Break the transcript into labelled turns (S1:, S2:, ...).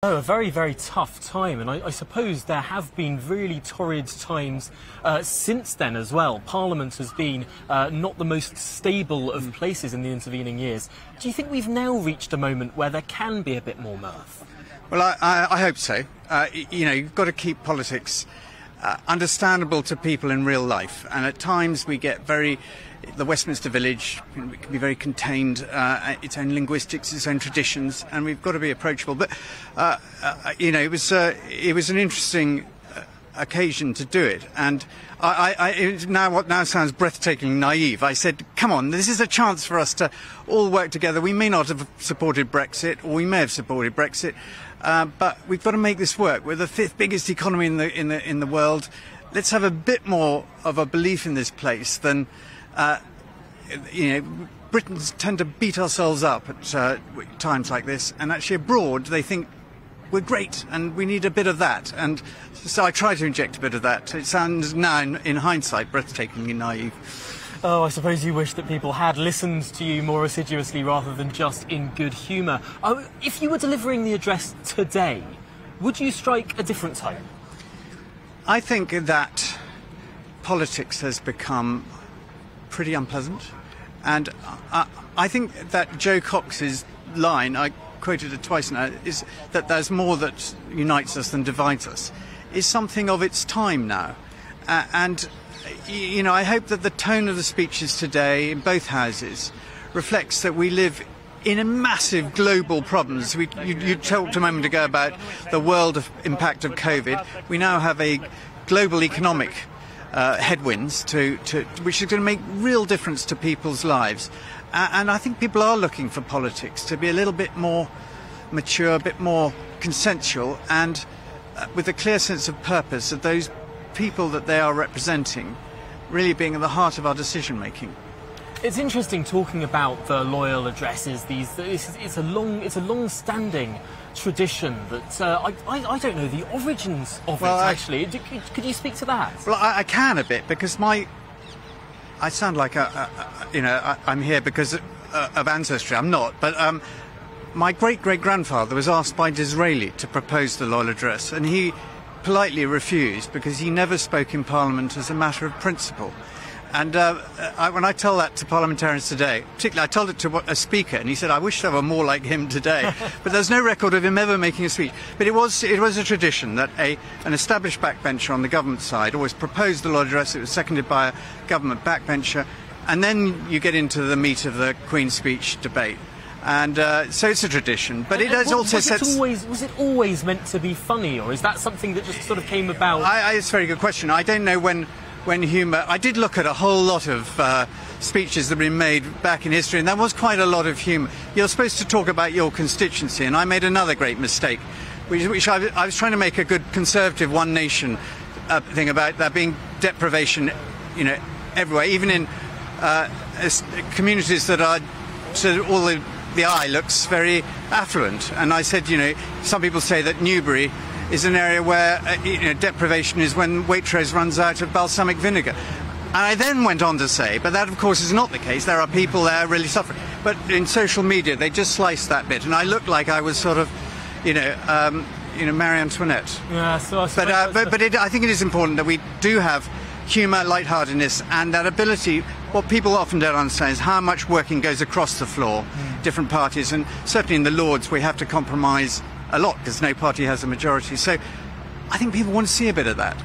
S1: Oh, a very, very tough time, and I suppose there have been really torrid times since then as well. Parliament has been not the most stable of places in the intervening years. Do you think we've now reached a moment where there can be a bit more mirth?
S2: Well, I hope so. You've got to keep politics understandable to people in real life, and at times we get the Westminster Village can be very contained, its own linguistics, its own traditions, and we've got to be approachable. But it was an interesting occasion to do it, and what now sounds breathtakingly naive. I said, "Come on, this is a chance for us to all work together. We may not have supported Brexit, or we may have supported Brexit, but we've got to make this work. We're the fifth biggest economy in the world. Let's have a bit more of a belief in this place than." Britons tend to beat ourselves up at times like this, and actually abroad they think we're great and we need a bit of that, and so I try to inject a bit of that. It sounds now, in hindsight, breathtakingly naive.
S1: Oh, I suppose you wish that people had listened to you more assiduously rather than just in good humour. Oh, if you were delivering the address today, would you strike a different tone?
S2: I think that politics has become pretty unpleasant, and I think that Joe Cox's line, I quoted it twice now, is that there's more that unites us than divides us, is something of its time now. I hope that the tone of the speeches today in both houses reflects that we live in a massive global problems. You talked a moment ago about the world impact of COVID. We now have a global economic headwinds which is going to make real difference to people's lives, and I think people are looking for politics to be a little bit more mature, a bit more consensual, and with a clear sense of purpose of those people that they are representing really being at the heart of our decision making.
S1: It's interesting talking about the loyal addresses. It's a long-standing tradition that I don't know the origins of it. Actually, could you speak to that?
S2: Well, I can a bit, because I sound like I'm here because of ancestry. I'm not, but my great-great-grandfather was asked by Disraeli to propose the loyal address, and he politely refused because he never spoke in Parliament as a matter of principle. And when I tell that to parliamentarians today, particularly I told it to a speaker, and he said, "I wish there were more like him today." But there's no record of him ever making a speech. But it was a tradition that an established backbencher on the government side always proposed the loyal address. It was seconded by a government backbencher, and then you get into the meat of the Queen's speech debate. And so it's a tradition, but it also
S1: was it always meant to be funny, or is that something that just sort of came about?
S2: It's a very good question. I don't know when humour... I did look at a whole lot of speeches that have been made back in history, and there was quite a lot of humour. You're supposed to talk about your constituency, and I made another great mistake, which I was trying to make a good conservative one nation thing about there being deprivation, everywhere, even in communities that are the eye looks very affluent. And I said, some people say that Newbury is an area where deprivation is when Waitrose runs out of balsamic vinegar. And I then went on to say, but that of course is not the case. There are people there really suffering. But in social media, they just sliced that bit, and I looked like I was sort of, Marie Antoinette.
S1: Yeah,
S2: I think it is important that we do have humour, lightheartedness, and that ability. What people often don't understand is how much working goes across the floor, different parties, and certainly in the Lords we have to compromise a lot because no party has a majority. So I think people want to see a bit of that.